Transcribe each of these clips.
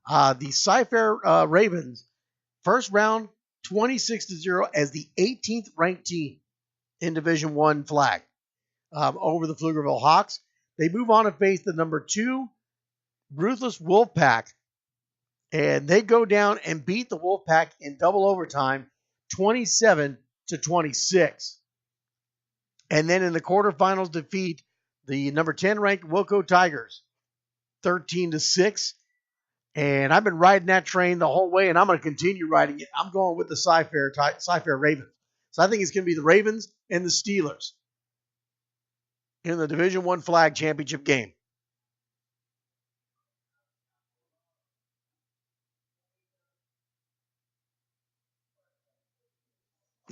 The Cy-Fair Ravens, first round, 26-0 as the 18th ranked team in Division One flag over the Pflugerville Hawks. They move on to face the number 2 Ruthless Wolfpack, and they go down and beat the Wolfpack in double overtime, 27-26. And then in the quarterfinals, defeat the number 10 ranked Wilco Tigers, 13-6. And I've been riding that train the whole way, and I'm going to continue riding it. I'm going with the Cy-Fair Ravens. So I think it's going to be the Ravens and the Steelers in the Division One flag championship game.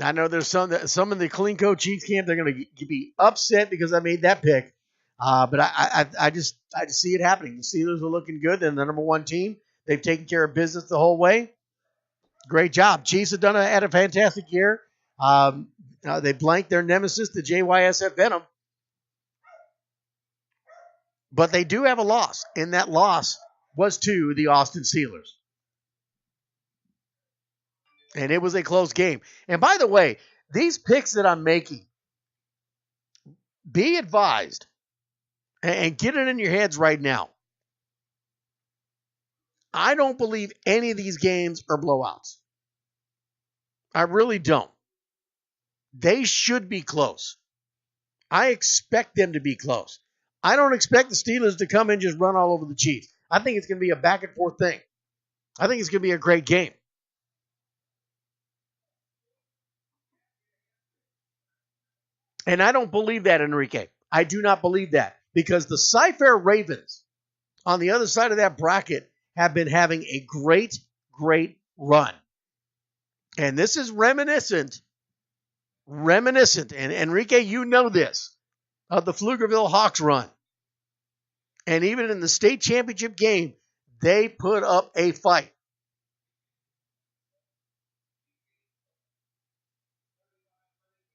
I know there's some in the Kalinko Chiefs camp, they're going to be upset because I made that pick. But I just see it happening. The Steelers are looking good. They're the number 1 team. They've taken care of business the whole way. Great job. Chiefs have had a fantastic year. They blanked their nemesis, the JYSF Venom. But they do have a loss, and that loss was to the Austin Steelers. And it was a close game. And by the way, these picks that I'm making, be advised and get it in your heads right now. I don't believe any of these games are blowouts. I really don't. They should be close. I expect them to be close. I don't expect the Steelers to come in and just run all over the Chiefs. I think it's going to be a back and forth thing. I think it's going to be a great game. And I don't believe that, Enrique. I do not believe that because the Cy-Fair Ravens on the other side of that bracket have been having a great, great run. And this is reminiscent, and Enrique, you know this, of the Pflugerville Hawks run. And even in the state championship game, they put up a fight.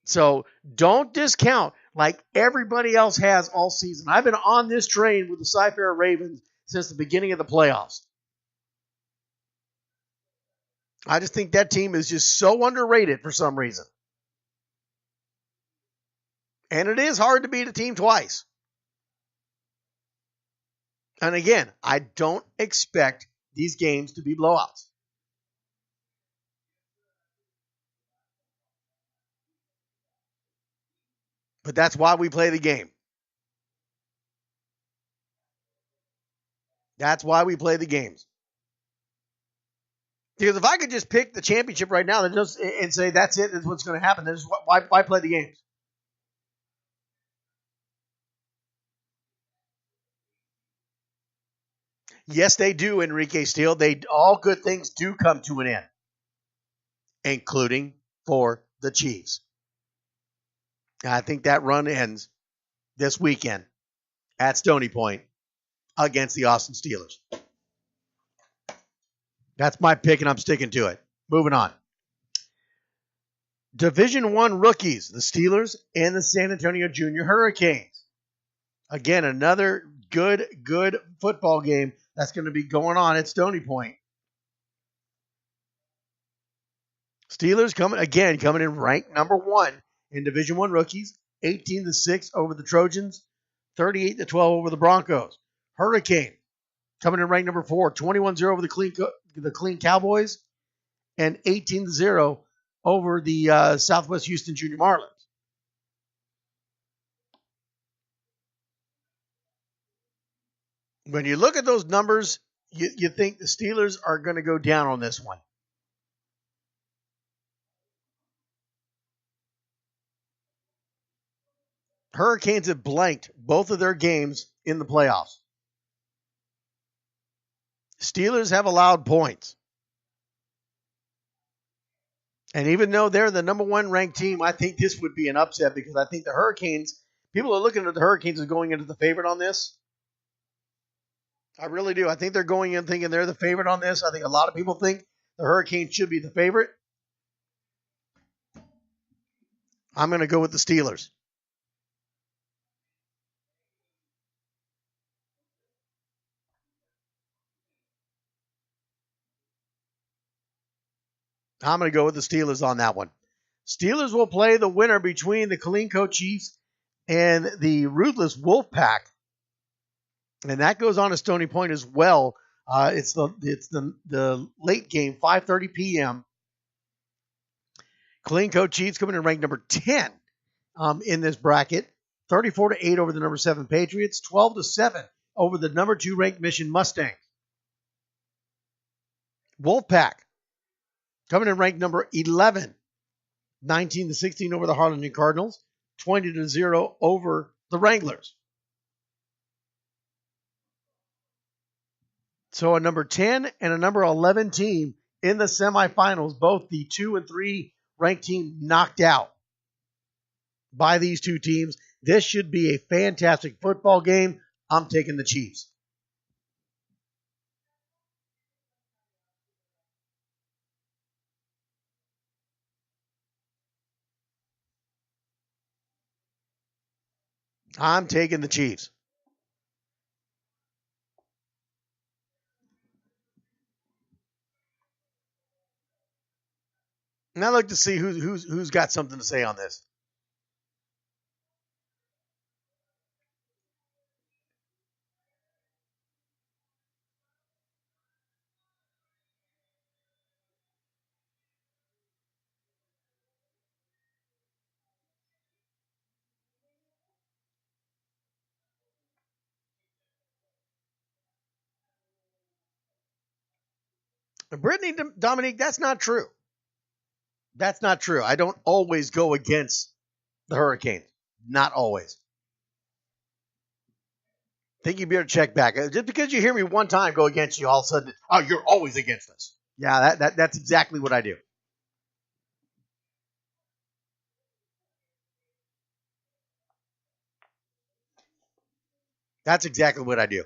So don't discount like everybody else has all season. I've been on this train with the Cy-Fair Ravens since the beginning of the playoffs. I just think that team is just so underrated for some reason. And it is hard to beat a team twice. And again, I don't expect these games to be blowouts. But that's why we play the game. That's why we play the games. Because if I could just pick the championship right now and say that's it, that's what's going to happen, then why play the games? Yes, they do, Enrique Steele. All good things do come to an end, including for the Chiefs. I think that run ends this weekend at Stony Point against the Austin Steelers. That's my pick, and I'm sticking to it. Moving on. Division One rookies, the Steelers and the San Antonio Junior Hurricanes. Again, another good football game that's going to be going on at Stony Point. Steelers coming in ranked number 1 in Division One rookies, 18-6 over the Trojans, 38-12 over the Broncos. Hurricane coming in ranked number 4, 21-0 over the Clean Cowboys, and 18-0 over the Southwest Houston Junior Marlins. When you look at those numbers, you think the Steelers are going to go down on this one. Hurricanes have blanked both of their games in the playoffs. Steelers have allowed points. And even though they're the number 1 ranked team, I think this would be an upset because I think the Hurricanes, people are looking at the Hurricanes as going into the favorite on this. I really do. I think they're going in thinking they're the favorite on this. I think a lot of people think the Hurricanes should be the favorite. I'm going to go with the Steelers. I'm going to go with the Steelers on that one. Steelers will play the winner between the Kalinko Chiefs and the Ruthless Wolfpack, and that goes on to Stony Point as well. It's the late game, 5:30 p.m. Kalinko Chiefs coming in ranked number 10 in this bracket, 34-8 over the number 7 Patriots, 12-7 over the number 2 ranked Mission Mustangs. Wolfpack coming in ranked number 11, 19-16 over the Harlingen Cardinals, 20-0 over the Wranglers. So a number 10 and a number 11 team in the semifinals, both the 2 and 3 ranked team knocked out by these two teams. This should be a fantastic football game. I'm taking the Chiefs. I'm taking the Chiefs. And I'd like to see who's got something to say on this. Brittany, Dominique, that's not true. That's not true. I don't always go against the Hurricanes. Not always. Think you better check back. Just because you hear me one time go against you, all of a sudden, oh, you're always against us. Yeah, that's exactly what I do. That's exactly what I do.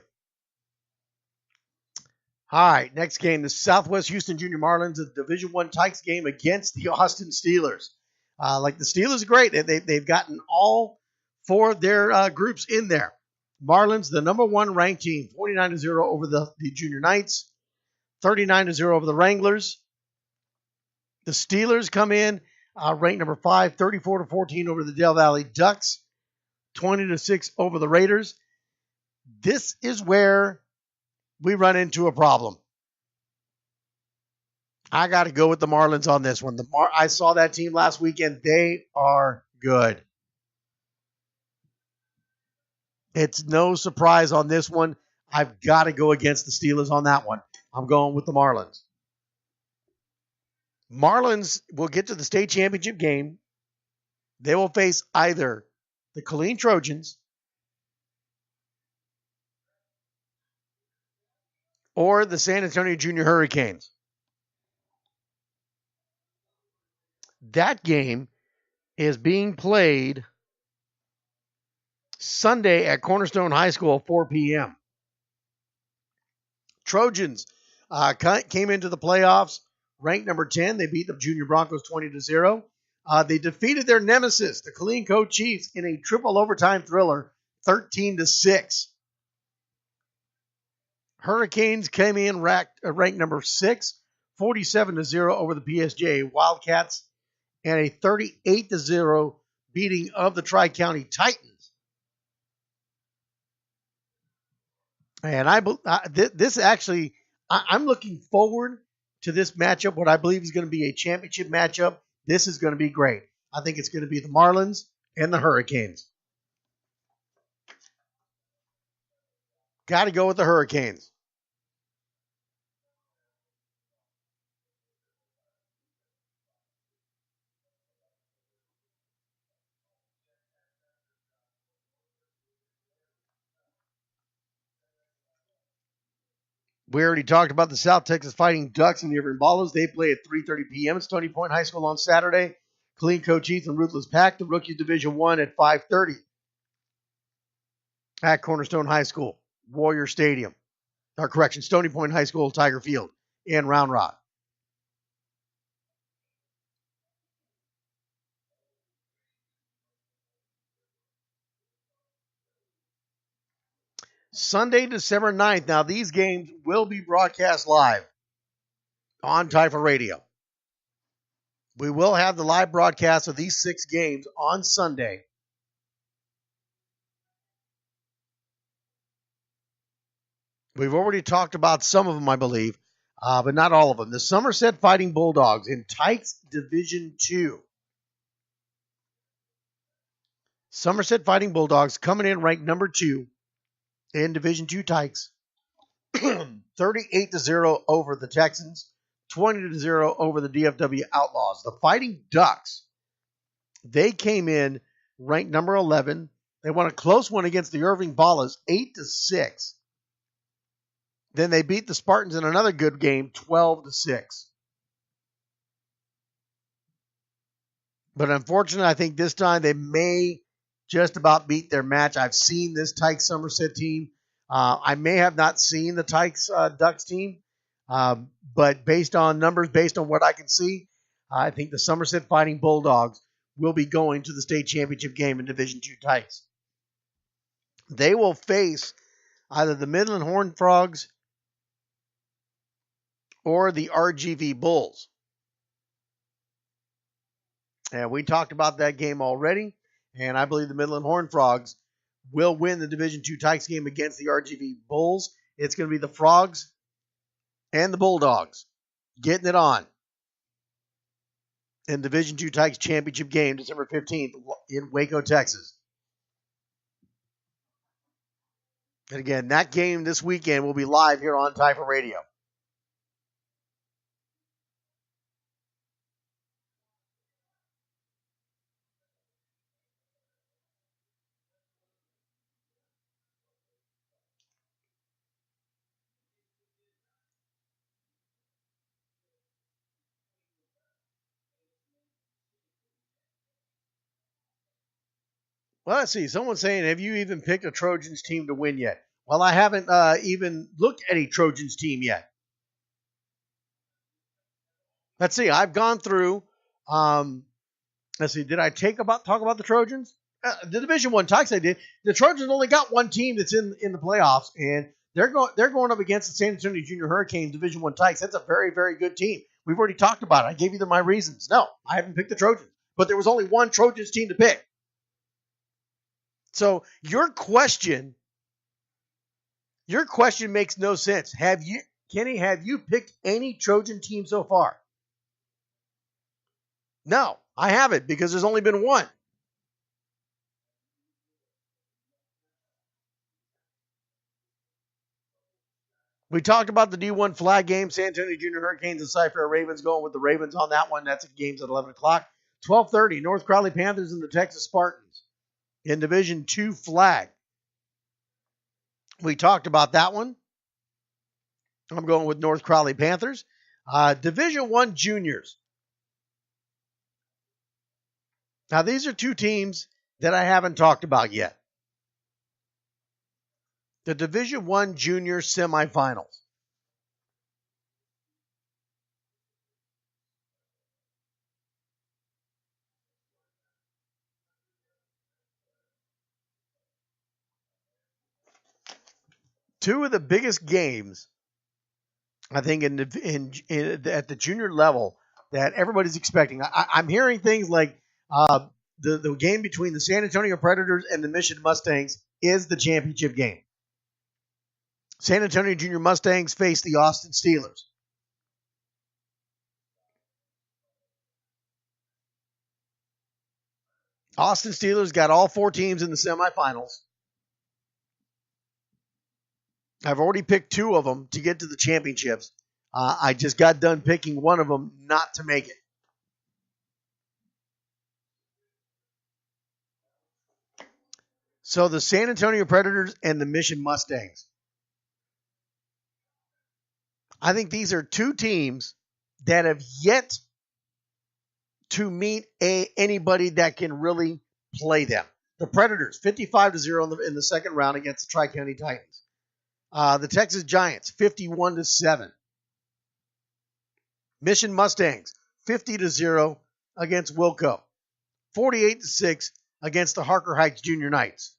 All right, next game, the Southwest Houston Junior Marlins, a Division I Tykes game against the Austin Steelers. Like the Steelers are great. They've gotten all 4 of their groups in there. Marlins, the number 1 ranked team, 49-0 over the Junior Knights, 39-0 over the Wranglers. The Steelers come in ranked number 5, 34-14 over the Del Valley Ducks, 20-6 over the Raiders. This is where we run into a problem. I got to go with the Marlins on this one. I saw that team last weekend. They are good. It's no surprise on this one. I've got to go against the Steelers on that one. I'm going with the Marlins. Marlins will get to the state championship game. They will face either the Killeen Trojans or the San Antonio Junior Hurricanes. That game is being played Sunday at Cornerstone High School at 4 p.m. Trojans came into the playoffs ranked number 10. They beat the Junior Broncos 20-0. They defeated their nemesis, the Kalinko Chiefs, in a triple overtime thriller, 13-6. Hurricanes came in ranked number 6, 47-0 over the PSJ Wildcats, and a 38-0 beating of the Tri-County Titans. And I'm looking forward to this matchup, what I believe is going to be a championship matchup. This is going to be great. I think it's going to be the Marlins and the Hurricanes. Got to go with the Hurricanes. We already talked about the South Texas Fighting Ducks and the Irving Ballers. They play at 3:30 p.m. at Stony Point High School on Saturday. Kalinko Chiefs and Ruthless Pack, the Rookies Division I at 5:30 at Cornerstone High School, Warrior Stadium. Stony Point High School, Tiger Field, and Round Rock. Sunday, December 9th. Now, these games will be broadcast live on Typha Radio. We will have the live broadcast of these 6 games on Sunday. We've already talked about some of them, I believe, but not all of them. The Somerset Fighting Bulldogs in Tykes Division 2. Somerset Fighting Bulldogs coming in ranked number 2 in Division 2 Tykes. 38-0 over the Texans. 20-0 over the DFW Outlaws. The Fighting Ducks, they came in ranked number 11. They won a close one against the Irving Ballas, 8-6. Then they beat the Spartans in another good game, 12-6. But unfortunately, I think this time they may just about beat their match. I've seen this Tykes Somerset team. I may have not seen the Tykes Ducks team, but based on numbers, based on what I can see, I think the Somerset Fighting Bulldogs will be going to the state championship game in Division II Tykes. They will face either the Midland Horned Frogs or the RGV Bulls. And we talked about that game already, and I believe the Midland Horned Frogs will win the Division II Tykes game against the RGV Bulls. It's going to be the Frogs and the Bulldogs getting it on in Division II Tykes championship game December 15th in Waco, Texas. And again, that game this weekend will be live here on Typer Radio. Well, let's see. Someone's saying, have you even picked a Trojans team to win yet? Well, I haven't even looked at a Trojans team yet. Let's see. I've gone through. Let's see. Did I talk about the Trojans? The Division I Tykes I did. The Trojans only got one team that's in the playoffs, and they're going up against the San Antonio Junior Hurricanes Division I Tykes. That's a very, very good team. We've already talked about it. I gave you my reasons. No, I haven't picked the Trojans, but there was only one Trojans team to pick. So your question makes no sense. Kenny, have you picked any Trojan team so far? No, I haven't, because there's only been one. We talked about the D1 flag game, San Antonio Junior Hurricanes and Cy-Fair Ravens, going with the Ravens on that one. That's at games at 11 o'clock. 12:30, North Crowley Panthers and the Texas Spartans in Division II flag. We talked about that one. I'm going with North Crowley Panthers. Division I juniors. Now, these are two teams that I haven't talked about yet. The Division I junior semifinals. Two of the biggest games, I think, at the junior level that everybody's expecting. I'm hearing things like the game between the San Antonio Predators and the Mission Mustangs is the championship game. San Antonio Junior Mustangs face the Austin Steelers. Austin Steelers got all 4 teams in the semifinals. I've already picked 2 of them to get to the championships. I just got done picking one of them not to make it. So the San Antonio Predators and the Mission Mustangs. I think these are 2 teams that have yet to meet anybody that can really play them. The Predators, 55-0 in the second round against the Tri-County Titans. The Texas Giants, 51-7. Mission Mustangs, 50-0 against Wilco. 48-6 against the Harker Heights Junior Knights.